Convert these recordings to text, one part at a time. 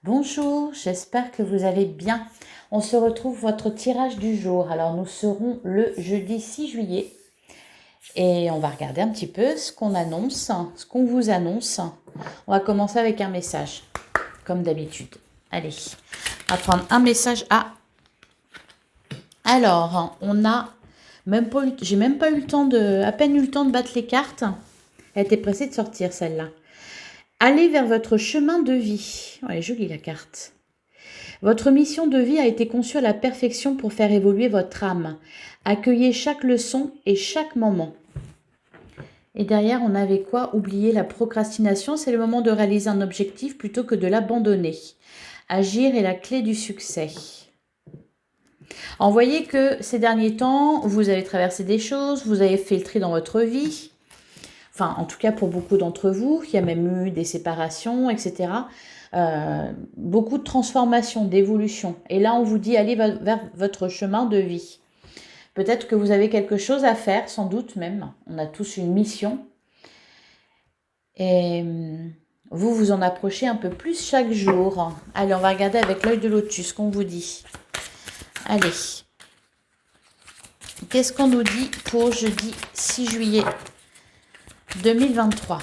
Bonjour, j'espère que vous allez bien. On se retrouve votre tirage du jour. Alors nous serons le jeudi 6 juillet et on va regarder un petit peu ce qu'on annonce, ce qu'on vous annonce. On va commencer avec un message, comme d'habitude. Allez, on va prendre un message A. Alors, on a même pas eu, j'ai même pas eu le temps à peine eu le temps de battre les cartes. Elle était pressée de sortir celle-là. Allez vers votre chemin de vie. Oh, elle est jolie la carte. Votre mission de vie a été conçue à la perfection pour faire évoluer votre âme. Accueillez chaque leçon et chaque moment. Et derrière, on avait quoi? Oublier la procrastination, c'est le moment de réaliser un objectif plutôt que de l'abandonner. Agir est la clé du succès. Alors, voyez que ces derniers temps, vous avez traversé des choses, vous avez fait le tri dans votre vie. Enfin, en tout cas pour beaucoup d'entre vous, il y a même eu des séparations, etc. Beaucoup de transformations, d'évolution. Et là, on vous dit, allez vers votre chemin de vie. Peut-être que vous avez quelque chose à faire, sans doute même. On a tous une mission. Et vous vous en approchez un peu plus chaque jour. Allez, on va regarder avec l'œil de lotus, qu'on vous dit. Allez. Qu'est-ce qu'on nous dit pour jeudi 6 juillet 2023 ?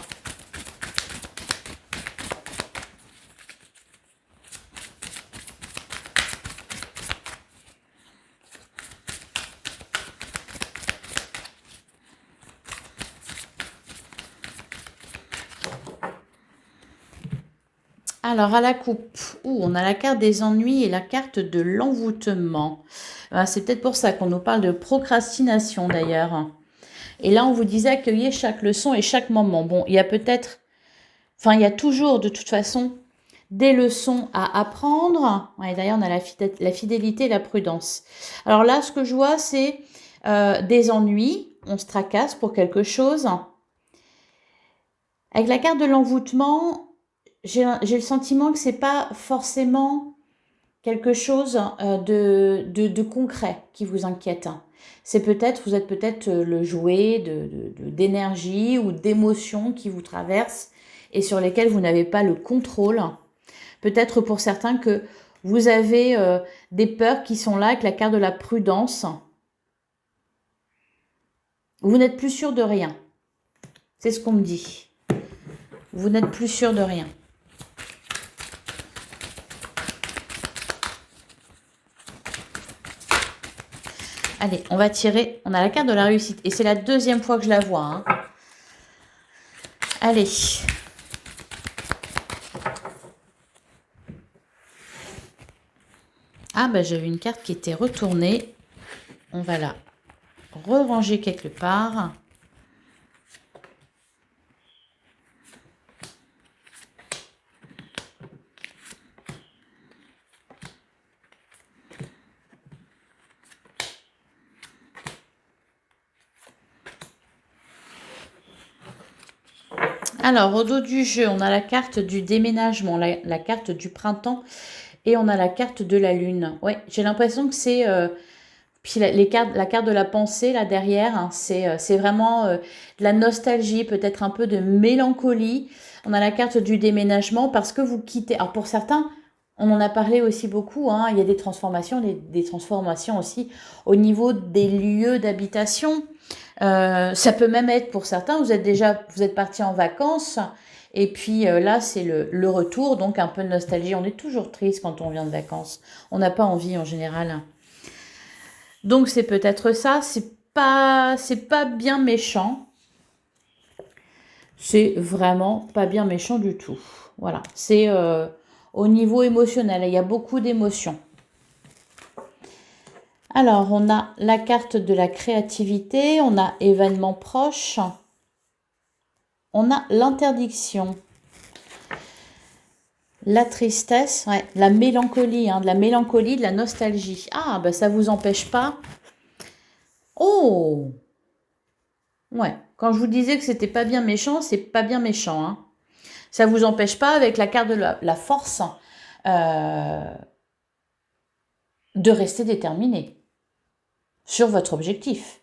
Alors, à la coupe, on a la carte des ennuis et la carte de l'envoûtement. C'est peut-être pour ça qu'on nous parle de procrastination d'ailleurs. Et là, on vous disait accueillir chaque leçon et chaque moment. Bon, il y a peut-être, enfin, il y a toujours de toute façon des leçons à apprendre. Ouais, d'ailleurs, on a la fidélité et la prudence. Alors là, ce que je vois, c'est des ennuis. On se tracasse pour quelque chose. Avec la carte de l'envoûtement, j'ai le sentiment que c'est pas forcément quelque chose de concret qui vous inquiète. C'est peut-être, vous êtes peut-être le jouet d'énergie ou d'émotions qui vous traversent et sur lesquelles vous n'avez pas le contrôle. Peut-être pour certains que vous avez des peurs qui sont là avec la carte de la prudence. Vous n'êtes plus sûr de rien. C'est ce qu'on me dit. Vous n'êtes plus sûr de rien. Allez, on va tirer. On a la carte de la réussite. Et c'est la deuxième fois que je la vois. Hein. Allez. Ah, bah j'avais une carte qui était retournée. On va la re-ranger quelque part. Alors, au dos du jeu, on a la carte du déménagement, la carte du printemps et on a la carte de la lune. Ouais, j'ai l'impression que c'est... puis la carte de la pensée, là derrière, hein, c'est vraiment de la nostalgie, peut-être un peu de mélancolie. On a la carte du déménagement parce que vous quittez... Alors, pour certains, on en a parlé aussi beaucoup, hein, il y a des transformations, des transformations aussi au niveau des lieux d'habitation. Ça peut même être pour certains, vous êtes partis en vacances et puis là c'est le retour, donc un peu de nostalgie. On est toujours triste quand on vient de vacances. On n'a pas envie en général. Donc c'est peut-être ça. C'est pas bien méchant. C'est vraiment pas bien méchant du tout. Voilà. C'est au niveau émotionnel. Il y a beaucoup d'émotions. Alors, on a la carte de la créativité, on a événements proches, on a l'interdiction, la tristesse, ouais, la mélancolie, hein, de la mélancolie, de la nostalgie. Ah, bah ça vous empêche pas. Oh, ouais. Quand je vous disais que c'était pas bien méchant, c'est pas bien méchant. Hein. Ça vous empêche pas avec la carte de la force euh, de rester déterminé sur votre objectif,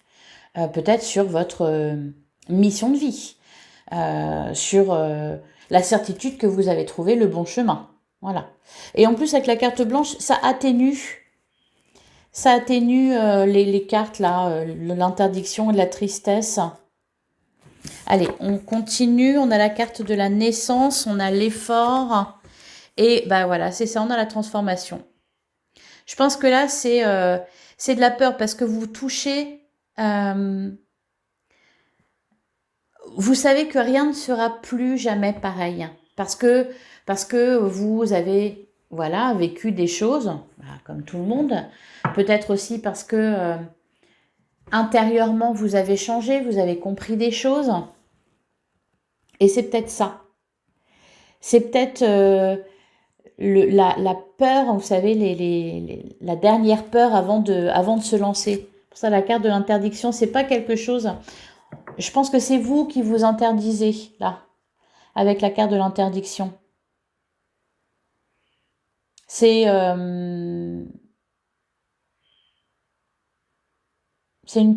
peut-être sur votre mission de vie. Sur la certitude que vous avez trouvé le bon chemin. Voilà. Et en plus, avec la carte blanche, ça atténue les cartes là, l'interdiction et la tristesse. Allez, on continue. On a la carte de la naissance, on a l'effort. Et bah voilà, c'est ça, on a la transformation. Je pense que là, c'est de la peur parce que vous touchez. Vous savez que rien ne sera plus jamais pareil. Parce que vous avez voilà, vécu des choses, comme tout le monde. Peut-être aussi parce que intérieurement, vous avez changé, vous avez compris des choses. Et c'est peut-être ça. C'est peut-être la peur, vous savez, la dernière peur avant de se lancer. Pour ça, la carte de l'interdiction, c'est pas quelque chose. Je pense que c'est vous qui vous interdisez, là, avec la carte de l'interdiction. C'est une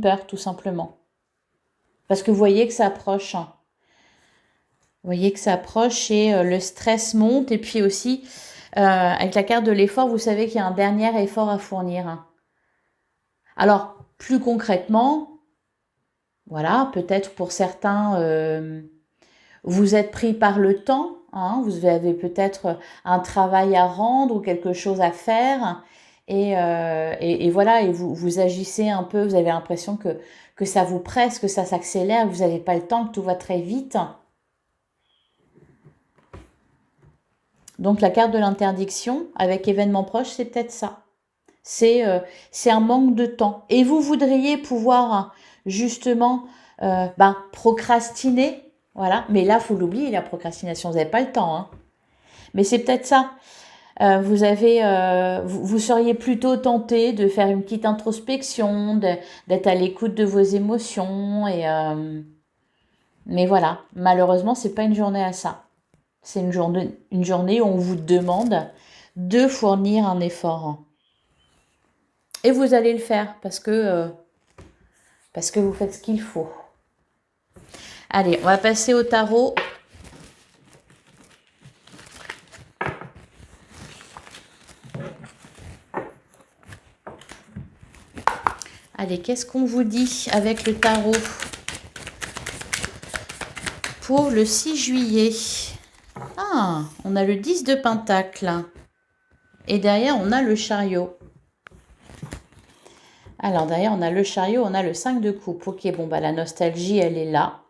peur, tout simplement. Parce que vous voyez que ça approche. Vous voyez que ça approche et le stress monte. Et puis aussi, avec la carte de l'effort, vous savez qu'il y a un dernier effort à fournir. Alors, plus concrètement, voilà, peut-être pour certains, vous êtes pris par le temps. Vous avez peut-être un travail à rendre ou quelque chose à faire. Et voilà, et vous agissez un peu, vous avez l'impression que ça vous presse, que ça s'accélère, que vous n'avez pas le temps, que tout va très vite. Donc la carte de l'interdiction avec événement proche, c'est peut-être ça. C'est un manque de temps. Et vous voudriez pouvoir justement procrastiner, voilà. Mais là, faut l'oublier, la procrastination, vous n'avez pas le temps. Mais c'est peut-être ça. Vous seriez plutôt tenté de faire une petite introspection, d'être à l'écoute de vos émotions. Mais voilà, malheureusement, c'est pas une journée à ça. C'est une journée où on vous demande de fournir un effort. Et vous allez le faire parce que vous faites ce qu'il faut. Allez, on va passer au tarot. Allez, qu'est-ce qu'on vous dit avec le tarot pour le 6 juillet? Ah, on a le 10 de Pentacle. Et derrière, on a le chariot. Alors, derrière, on a le chariot, on a le 5 de coupe. Ok, bon, la nostalgie, elle est là.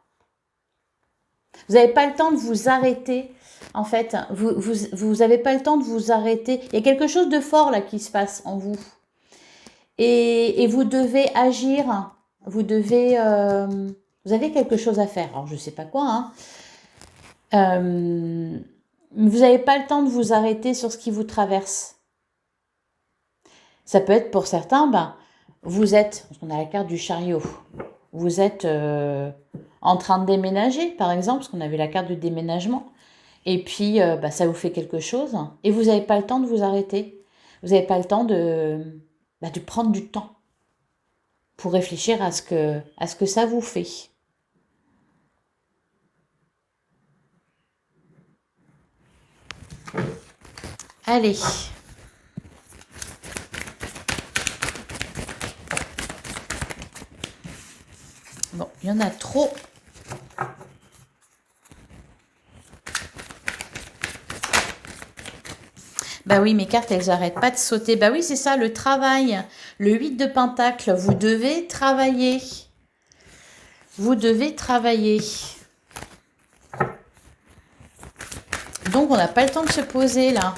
Vous n'avez pas le temps de vous arrêter. En fait, vous n'avez pas le temps de vous arrêter. Il y a quelque chose de fort là qui se passe en vous. Et vous devez agir. Vous avez quelque chose à faire. Alors, je ne sais pas quoi. Vous n'avez pas le temps de vous arrêter sur ce qui vous traverse. Ça peut être pour certains, vous êtes, parce qu'on a la carte du chariot, vous êtes en train de déménager, par exemple, parce qu'on avait la carte du déménagement, et puis ça vous fait quelque chose, et vous n'avez pas le temps de vous arrêter. Vous n'avez pas le temps de prendre du temps pour réfléchir à ce que ça vous fait. Allez. Bon, il y en a trop. Bah oui, mes cartes, elles n'arrêtent pas de sauter. Bah oui, c'est ça, le travail. Le 8 de Pentacle, vous devez travailler. Vous devez travailler. Donc, on n'a pas le temps de se poser, là.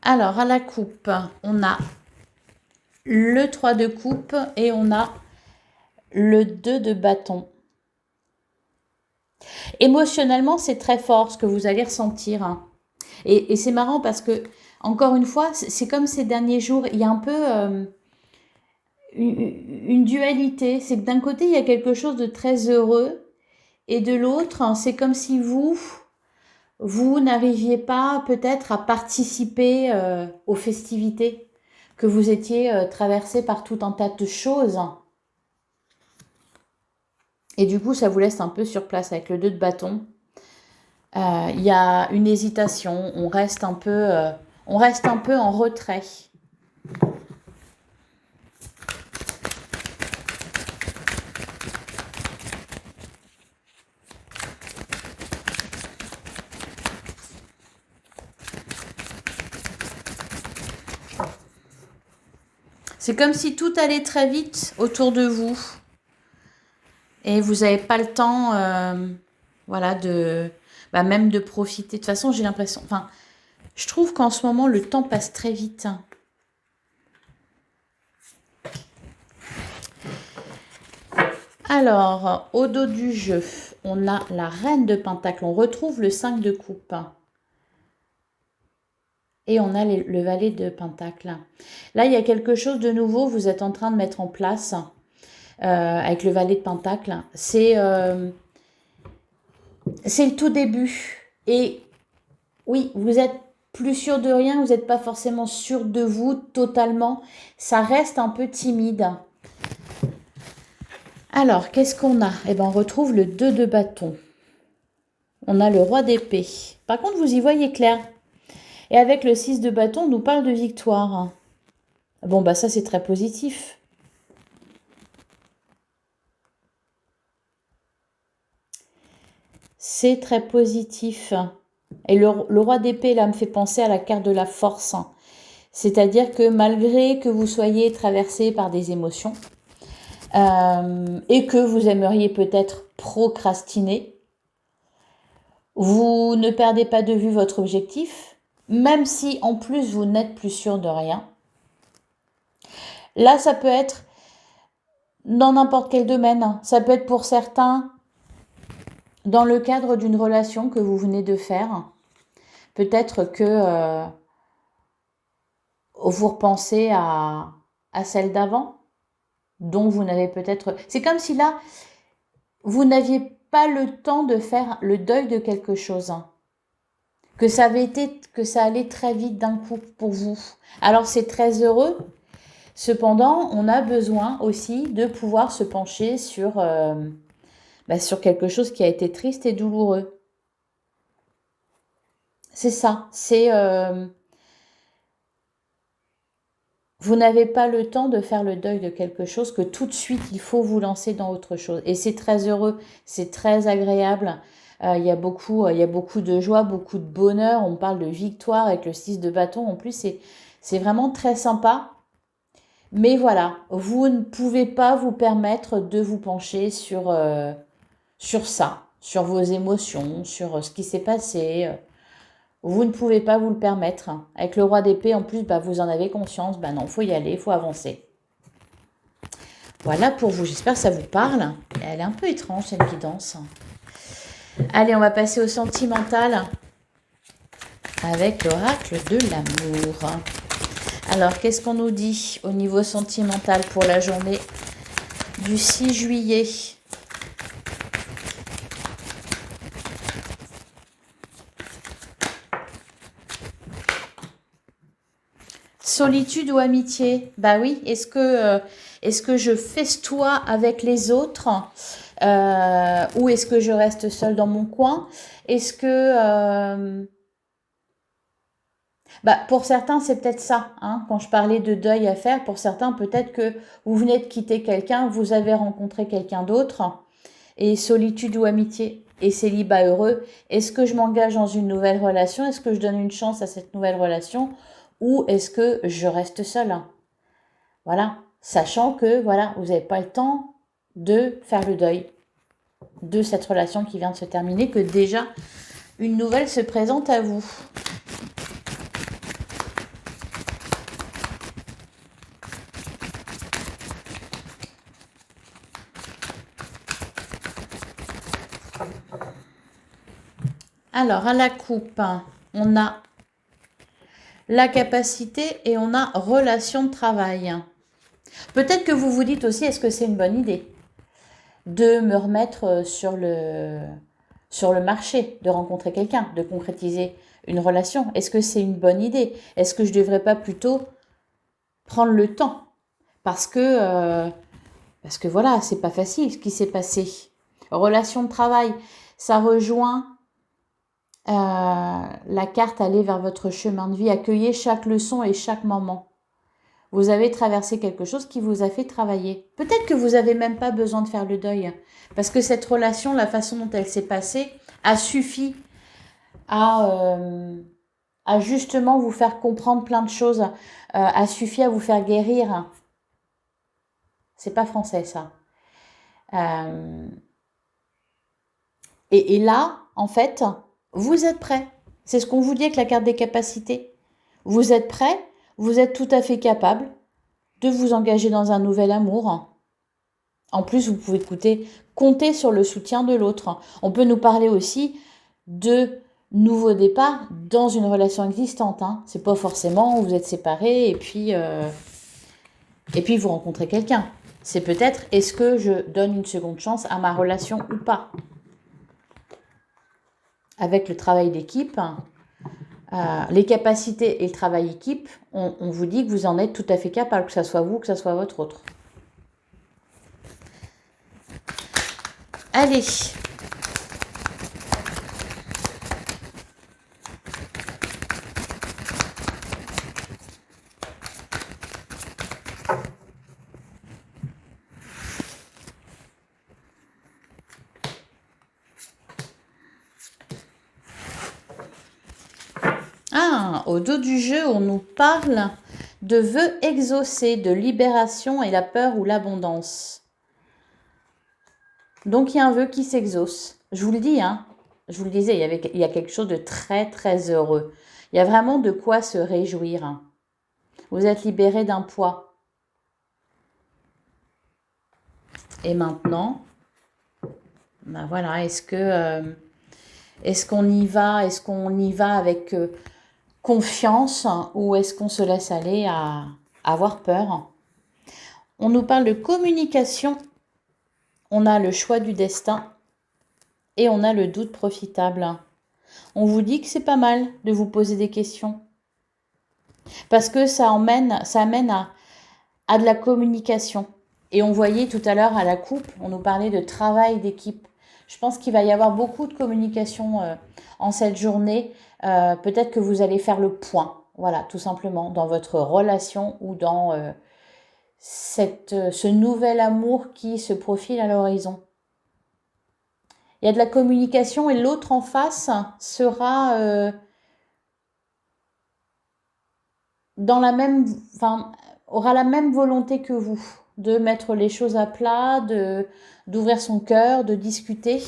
Alors, à la coupe, on a le 3 de coupe et on a le 2 de bâton. Émotionnellement, c'est très fort ce que vous allez ressentir. Et c'est marrant parce que, encore une fois, c'est comme ces derniers jours, il y a un peu une dualité. C'est que d'un côté, il y a quelque chose de très heureux et de l'autre, c'est comme si vous n'arriviez pas peut-être à participer aux festivités, que vous étiez traversé par tout un tas de choses. Et du coup, ça vous laisse un peu sur place avec le 2 de bâton. Il y a une hésitation, on reste un peu en retrait. C'est comme si tout allait très vite autour de vous. Et vous n'avez pas le temps, voilà, même de profiter. De toute façon, j'ai l'impression, enfin, je trouve qu'en ce moment, le temps passe très vite. Alors, au dos du jeu, on a la reine de pentacle. On retrouve le 5 de coupe. Et on a le valet de pentacle. Là, il y a quelque chose de nouveau. Vous êtes en train de mettre en place avec le valet de pentacle. C'est le tout début. Et oui, vous êtes plus sûr de rien. Vous n'êtes pas forcément sûr de vous totalement. Ça reste un peu timide. Alors, qu'est-ce qu'on a? Eh bien, on retrouve le 2 de bâton. On a le roi d'épée. Par contre, vous y voyez clair. Et avec le 6 de bâton, on nous parle de victoire. Bon, bah ça, c'est très positif. C'est très positif. Et le roi d'épée, là, me fait penser à la carte de la force. C'est-à-dire que malgré que vous soyez traversé par des émotions et que vous aimeriez peut-être procrastiner, vous ne perdez pas de vue votre objectif, même si en plus vous n'êtes plus sûr de rien. Là, ça peut être dans n'importe quel domaine. Ça peut être pour certains dans le cadre d'une relation que vous venez de faire. Peut-être que vous repensez à celle d'avant, dont vous n'avez peut-être... C'est comme si là, vous n'aviez pas le temps de faire le deuil de quelque chose. Que ça allait très vite d'un coup pour vous. Alors c'est très heureux. Cependant, on a besoin aussi de pouvoir se pencher sur quelque chose qui a été triste et douloureux. C'est ça. Vous n'avez pas le temps de faire le deuil de quelque chose, que tout de suite, il faut vous lancer dans autre chose. Et c'est très heureux, c'est très agréable. Il y a beaucoup de joie, beaucoup de bonheur. On parle de victoire avec le 6 de bâton. En plus, c'est vraiment très sympa. Mais voilà, vous ne pouvez pas vous permettre de vous pencher sur ça, sur vos émotions, sur ce qui s'est passé. Vous ne pouvez pas vous le permettre. Avec le roi d'épée, en plus, vous en avez conscience. Non, il faut y aller, il faut avancer. Voilà pour vous. J'espère que ça vous parle. Elle est un peu étrange, cette guidance. Allez, on va passer au sentimental avec l'oracle de l'amour. Alors, qu'est-ce qu'on nous dit au niveau sentimental pour la journée du 6 juillet? Solitude ou amitié? Bah oui, est-ce que je festoie avec les autres ou est-ce que je reste seule dans mon coin? Est-ce que... pour certains, c'est peut-être ça. Quand je parlais de deuil à faire, pour certains, peut-être que vous venez de quitter quelqu'un, vous avez rencontré quelqu'un d'autre. Et solitude ou amitié et célibat heureux, est-ce que je m'engage dans une nouvelle relation? Est-ce que je donne une chance à cette nouvelle relation? Ou est-ce que je reste seule? Voilà, sachant que voilà, vous n'avez pas le temps de faire le deuil de cette relation qui vient de se terminer, que déjà une nouvelle se présente à vous. Alors, à la coupe, on a la capacité et on a relation de travail. Peut-être que vous vous dites aussi, est-ce que c'est une bonne idée de me remettre sur le marché, de rencontrer quelqu'un, de concrétiser une relation? Est-ce que c'est une bonne idée? Est-ce que je ne devrais pas plutôt prendre le temps. Parce que voilà, c'est pas facile ce qui s'est passé. Relation de travail, ça rejoint la carte aller vers votre chemin de vie. Accueillez chaque leçon et chaque moment. Vous avez traversé quelque chose qui vous a fait travailler. Peut-être que vous n'avez même pas besoin de faire le deuil. Parce que cette relation, la façon dont elle s'est passée, a suffi à justement vous faire comprendre plein de choses, a suffi à vous faire guérir. C'est pas français ça. Et là, en fait, vous êtes prêt. C'est ce qu'on vous dit avec la carte des capacités. Vous êtes prêt, vous êtes tout à fait capable de vous engager dans un nouvel amour. En plus, vous pouvez compter sur le soutien de l'autre. On peut nous parler aussi de nouveaux départs dans une relation existante. C'est pas forcément vous êtes séparés et puis vous rencontrez quelqu'un. C'est peut-être est-ce que je donne une seconde chance à ma relation ou pas. Avec le travail d'équipe, les capacités et le travail équipe, on vous dit que vous en êtes tout à fait capable, que ce soit vous, que ce soit votre autre. Allez. Au dos du jeu, on nous parle de vœux exaucés, de libération et la peur ou l'abondance. Donc, il y a un vœu qui s'exauce. Je vous le dis, je vous le disais, il y a quelque chose de très, très heureux. Il y a vraiment de quoi se réjouir. Vous êtes libéré d'un poids. Et maintenant, ben voilà, est-ce qu'on y va avec confiance ou est-ce qu'on se laisse aller à avoir peur? On nous parle de communication, on a le choix du destin et on a le doute profitable. On vous dit que c'est pas mal de vous poser des questions parce que ça amène à de la communication. Et on voyait tout à l'heure à la coupe, on nous parlait de travail d'équipe. Je pense qu'il va y avoir beaucoup de communication en cette journée. Peut-être que vous allez faire le point, voilà, tout simplement, dans votre relation ou dans ce nouvel amour qui se profile à l'horizon. Il y a de la communication et l'autre en face sera aura la même volonté que vous, de mettre les choses à plat, d'ouvrir son cœur, de discuter.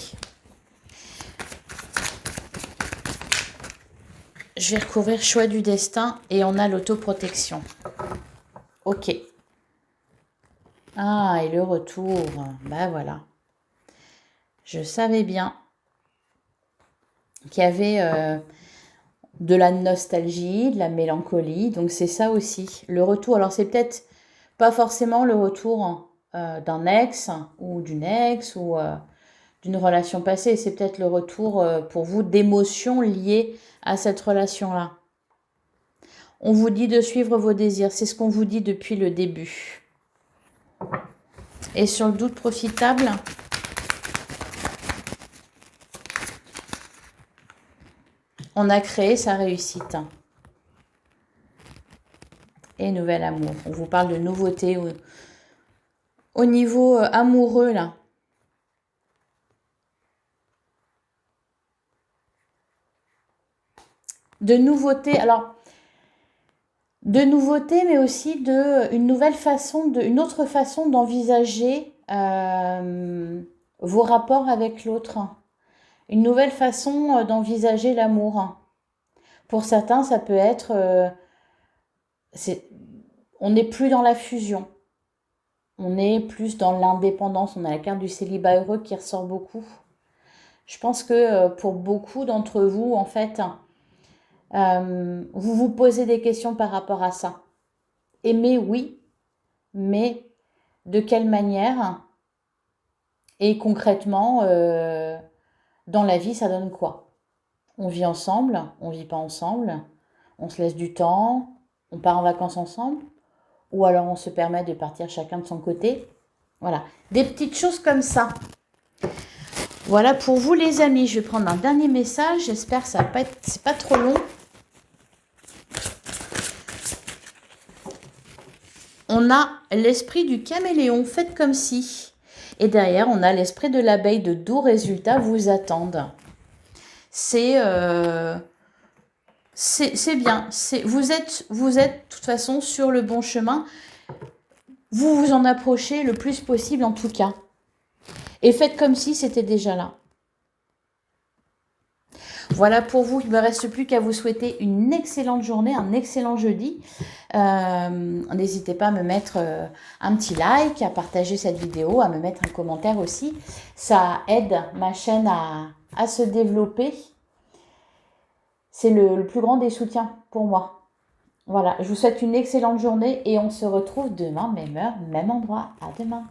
Je vais recouvrir choix du destin et on a l'autoprotection. Ok. Ah, et le retour. Ben voilà. Je savais bien qu'il y avait de la nostalgie, de la mélancolie. Donc c'est ça aussi. Le retour. Alors c'est peut-être pas forcément le retour d'un ex ou d'une ex ou d'une relation passée. C'est peut-être le retour pour vous d'émotions liées à cette relation-là. On vous dit de suivre vos désirs. C'est ce qu'on vous dit depuis le début. Et sur le doute profitable, on a créé sa réussite. Et nouvel amour. On vous parle de nouveauté au niveau amoureux, là. De nouveauté, alors, de nouveauté, mais aussi une autre façon d'envisager vos rapports avec l'autre. Une nouvelle façon d'envisager l'amour. Pour certains, ça peut être... on n'est plus dans la fusion. On est plus dans l'indépendance. On a la carte du célibat heureux qui ressort beaucoup. Je pense que pour beaucoup d'entre vous, en fait, vous vous posez des questions par rapport à ça. Aimer, oui, mais de quelle manière? Et concrètement, dans la vie, ça donne quoi? On vit ensemble, on vit pas ensemble, on se laisse du temps, on part en vacances ensemble, ou alors on se permet de partir chacun de son côté. Voilà, des petites choses comme ça. Voilà pour vous les amis. Je vais prendre un dernier message. J'espère que ça va pas être, c'est pas trop long. On a l'esprit du caméléon, faites comme si. Et derrière, on a l'esprit de l'abeille, de doux résultats vous attendent. C'est bien. Vous êtes de toute façon sur le bon chemin. Vous vous en approchez le plus possible en tout cas. Et faites comme si c'était déjà là. Voilà pour vous, il ne me reste plus qu'à vous souhaiter une excellente journée, un excellent jeudi. N'hésitez pas à me mettre un petit like, à partager cette vidéo, à me mettre un commentaire aussi. Ça aide ma chaîne à se développer. C'est le plus grand des soutiens pour moi. Voilà, je vous souhaite une excellente journée et on se retrouve demain, même heure, même endroit. À demain.